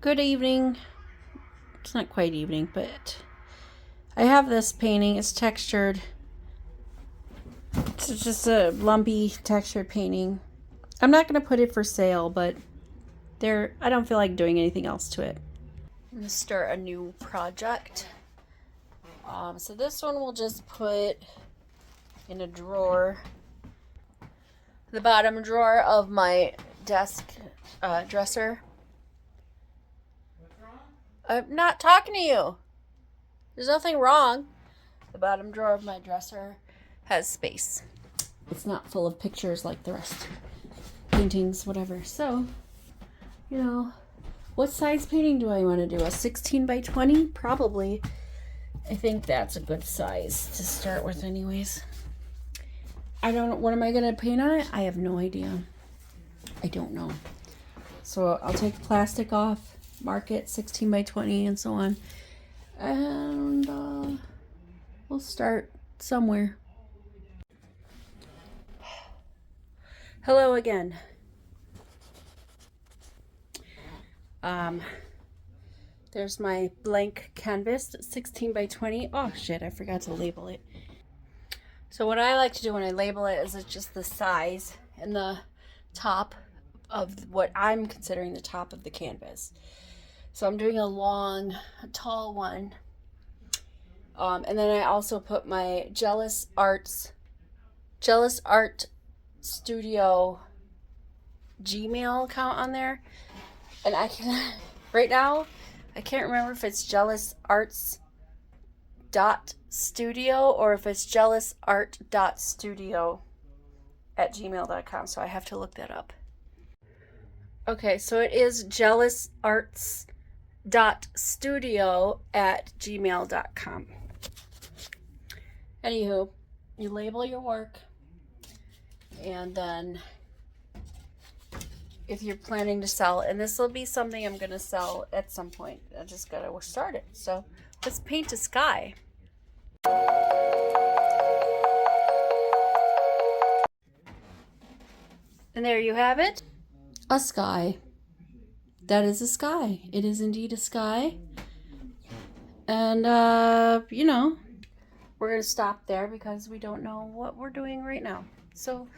Good evening. It's not quite evening, but I have this painting. It's textured. It's just a lumpy textured painting. I'm not going to put it for sale, but I don't feel like doing anything else to it. I'm going to start a new project. So this one we'll just put in a drawer. The bottom drawer of my desk dresser. I'm not talking to you. There's nothing wrong. The bottom drawer of my dresser has space. It's not full of pictures like the rest. Paintings, whatever. So, what size painting do I want to do? A 16 by 20? Probably. I think that's a good size to start with anyways. I don't know. What am I going to paint on it? I have no idea. I don't know. So I'll take the plastic off, mark it 16 by 20 and so on. And we'll start somewhere. Hello again. There's my blank canvas, 16 by 20. Oh shit, I forgot to label it. So what I like to do when I label it is it's just the size and the top of what I'm considering the top of the canvas. So I'm doing a tall one. And then I also put my Jealous Art Studio Gmail account on there. And right now, I can't remember if it's jealousarts.studio or if it's jealousart.studio@gmail.com. So I have to look that up. Okay, so it is jealousarts.studio@gmail.com. Anywho, you label your work, and then if you're planning to sell, and this will be something I'm going to sell at some point. I just got to start it. So let's paint a sky. And there you have it. A sky. That is a sky. It is indeed a sky. And, we're going to stop there because we don't know what we're doing right now. So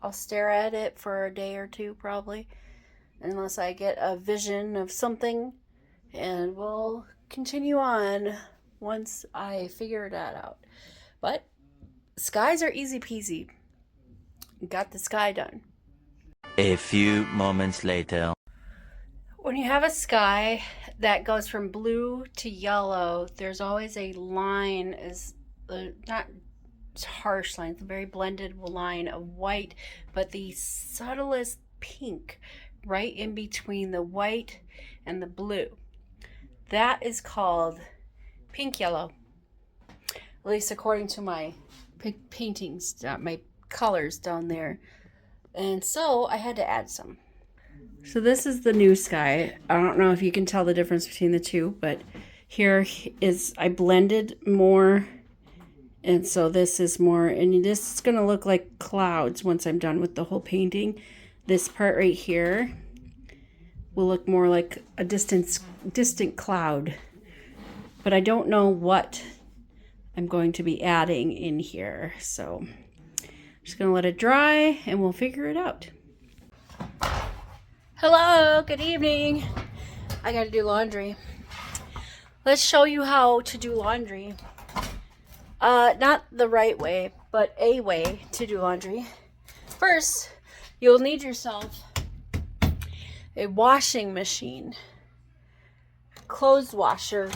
I'll stare at it for a day or two probably, unless I get a vision of something, and we'll continue on once I figure that out. But skies are easy peasy. Got the sky done. A few moments later. When you have a sky that goes from blue to yellow, there's always a line, not harsh line, it's a very blended line of white, but the subtlest pink right in between the white and the blue. That is called pink yellow, at least according to my paintings, my colors down there. And so I had to add some. So this is the new sky. I don't know if you can tell the difference between the two, but here is, I blended more. And so this is more, and this is going to look like clouds once I'm done with the whole painting. This part right here will look more like a distant cloud. But I don't know what I'm going to be adding in here. So I'm just going to let it dry and we'll figure it out. Hello, good evening. I got to do laundry. Let's show you how to do laundry. Not the right way, but a way to do laundry. First, you'll need yourself a washing machine, clothes washer.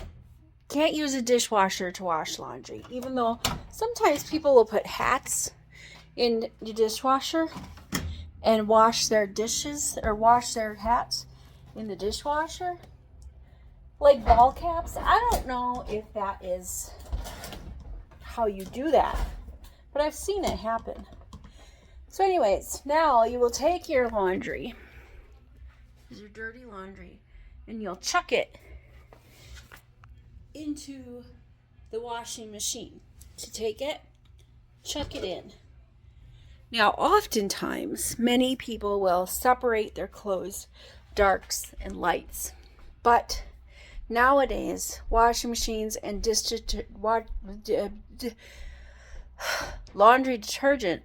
Can't use a dishwasher to wash laundry, even though sometimes people will put hats in the dishwasher and wash their dishes or wash their hats in the dishwasher. Like ball caps. I don't know if that is how you do that, but I've seen it happen. So anyways, now you will take your laundry, your dirty laundry, and you'll chuck it into the washing machine. To take it, chuck it in. Now, oftentimes, many people will separate their clothes darks and lights. But nowadays, washing machines and laundry detergent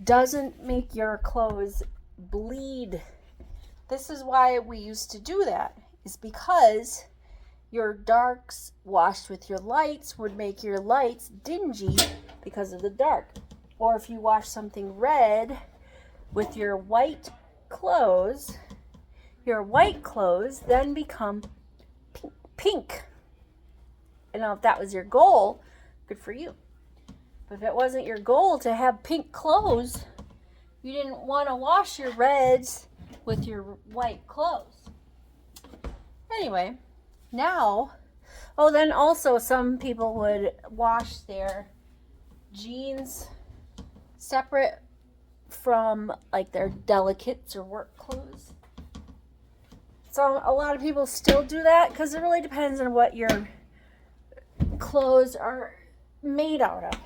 doesn't make your clothes bleed. This is why we used to do that, is because your darks washed with your lights would make your lights dingy because of the dark. Or if you wash something red with your white clothes then become pink. And now if that was your goal, good for you. But if it wasn't your goal to have pink clothes, you didn't want to wash your reds with your white clothes. Anyway, now, then also some people would wash their jeans separate from like their delicates or work clothes. So a lot of people still do that because it really depends on what your clothes are made out of.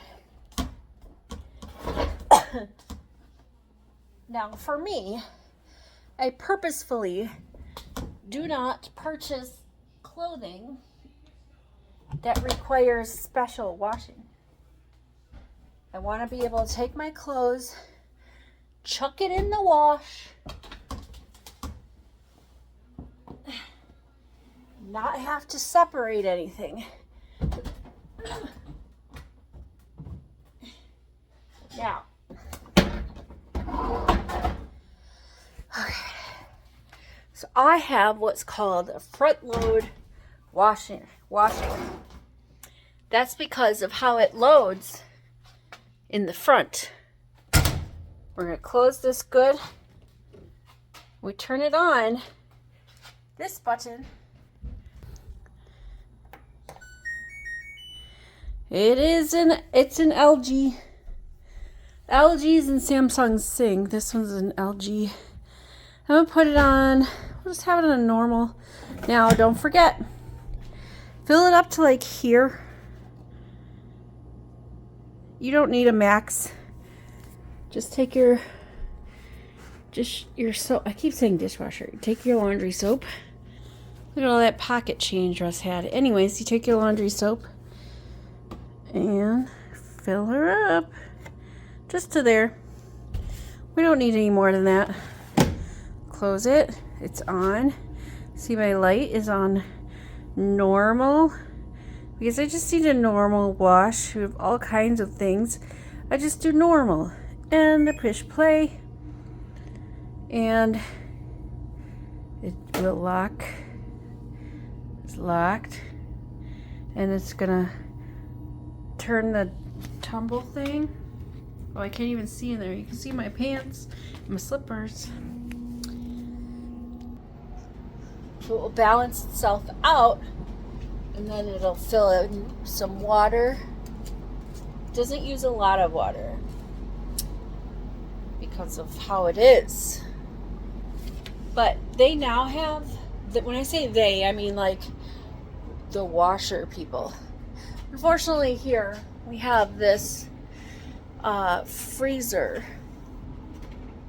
Now, for me, I purposefully do not purchase clothing that requires special washing. I want to be able to take my clothes, chuck it in the wash, not have to separate anything. Now, okay. So I have what's called a front load washing. That's because of how it loads in the front. We're going to close this good. We turn it on. This button. It's an LG. LG's and Samsung's Sing. This one's an LG. I'm going to put it on. We'll just have it on normal. Now, don't forget. Fill it up to like here. You don't need a max. Just take your soap. I keep saying dishwasher. Take your laundry soap. Look at all that pocket change Russ had. Anyways, you take your laundry soap and fill her up just to there. We don't need any more than that. Close it. It's on. See, my light is on normal because I just need a normal wash. We have all kinds of things. I just do normal and I push play and it will lock. It's locked and it's gonna turn the tumble thing. Oh, I can't even see in there. You can see my pants, my slippers. So it will balance itself out and then it'll fill in some water. It doesn't use a lot of water because of how it is. But they now have, when I say they, I mean like the washer people. Unfortunately here we have this freezer.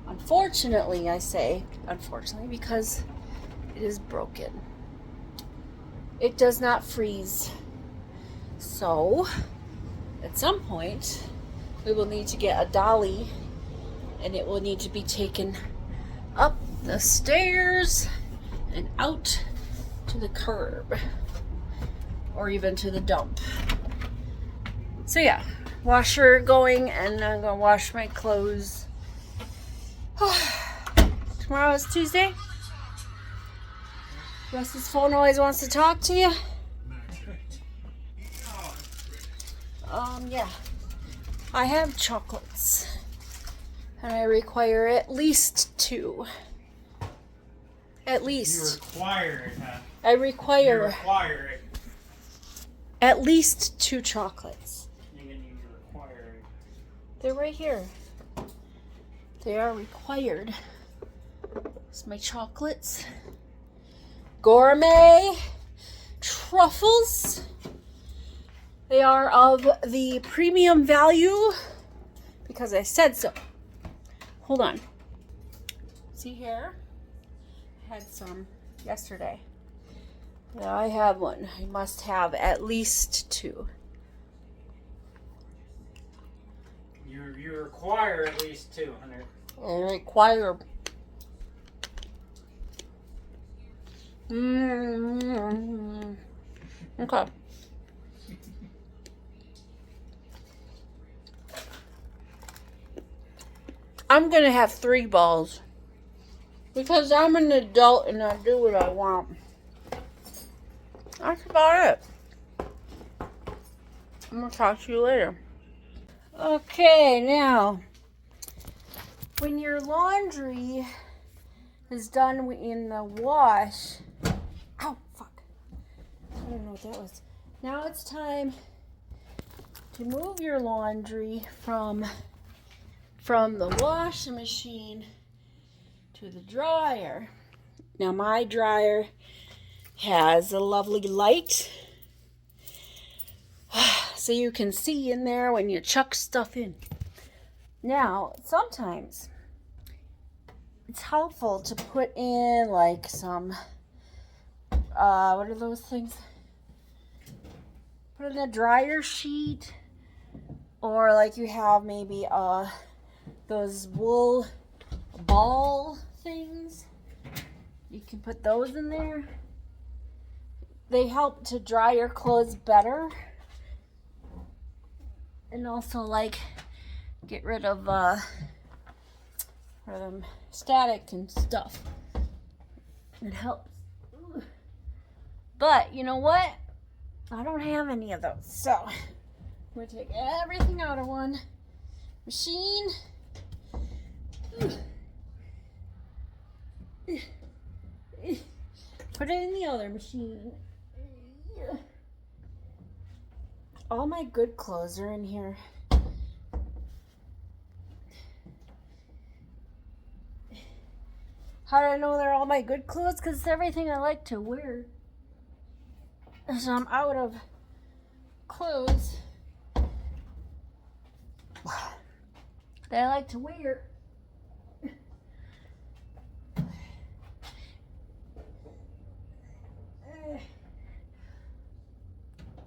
Unfortunately, I say unfortunately because it is broken. It does not freeze. So at some point we will need to get a dolly and it will need to be taken up the stairs and out to the curb or even to the dump. So yeah, washer going and I'm gonna wash my clothes. Tomorrow is Tuesday. Russ's phone always wants to talk to you. Yeah. I have chocolates. And I require at least 2. At least. You require it, huh? I require You require it. at least 2 chocolates. You're gonna need to require it. They're right here. They are required. It's my chocolates. Gourmet truffles. They are of the premium value because I said so. Hold on. See here? had some yesterday. Now I have one. I must have at least 2. You require at least 2, Hunter. I require. Okay. I'm gonna have 3 balls because I'm an adult and I do what I want. That's about it. I'm gonna talk to you later. Okay, now when your laundry is done in the wash. Ow, fuck. I don't know what that was. Now it's time to move your laundry from the washing machine to the dryer. Now my dryer has a lovely light so you can see in there when you chuck stuff in. Now, sometimes it's helpful to put in like some, what are those things? Put in a dryer sheet, or like you have maybe those wool ball things. You can put those in there. They help to dry your clothes better. And also like get rid of static and stuff. It helps. But you know what? I don't have any of those. So I'm going to take everything out of one machine. Put it in the other machine. All my good clothes are in here. How do I know they're all my good clothes? Because it's everything I like to wear. So I'm out of clothes that I like to wear.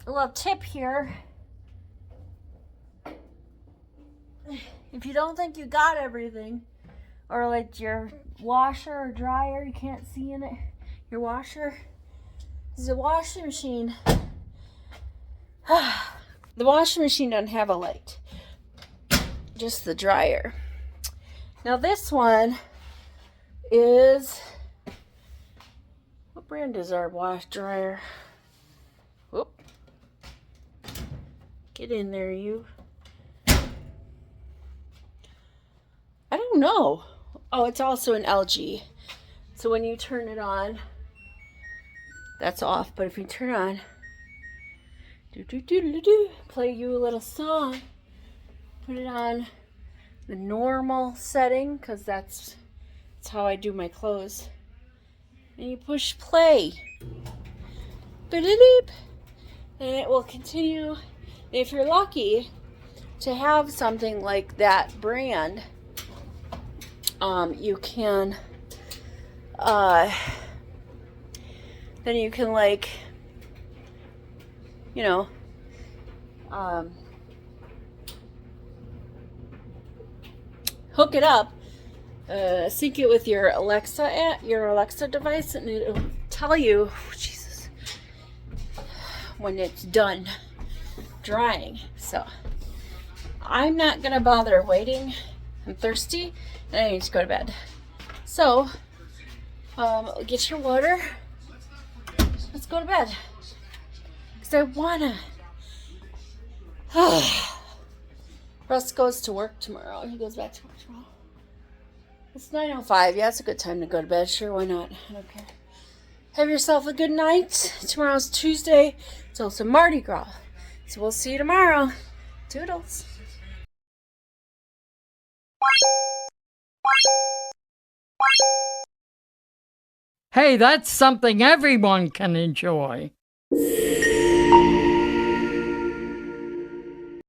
A little tip here. If you don't think you got everything, or like your washer or dryer, you can't see in it, your washer, this is a washing machine. The washing machine doesn't have a light, just the dryer. Now this one is, what brand is our wash dryer? Whoop. Get in there, you. I don't know. Oh, it's also an LG. So when you turn it on, that's off. But if you turn on, play you a little song, put it on the normal setting, because that's how I do my clothes. And you push play. And it will continue. If you're lucky to have something like that brand, you can, then you can like, you know, hook it up, sync it with your Alexa device, and it'll tell you, Jesus, when it's done drying. So I'm not gonna bother waiting. I'm thirsty and I need to go to bed. So get your water. Let's go to bed. Because I wanna. Russ goes to work tomorrow. He goes back to work tomorrow. It's 9:05. Yeah, it's a good time to go to bed. Sure, why not? I don't care. Have yourself a good night. Tomorrow's Tuesday. It's also Mardi Gras. So we'll see you tomorrow. Toodles. Hey, that's something everyone can enjoy.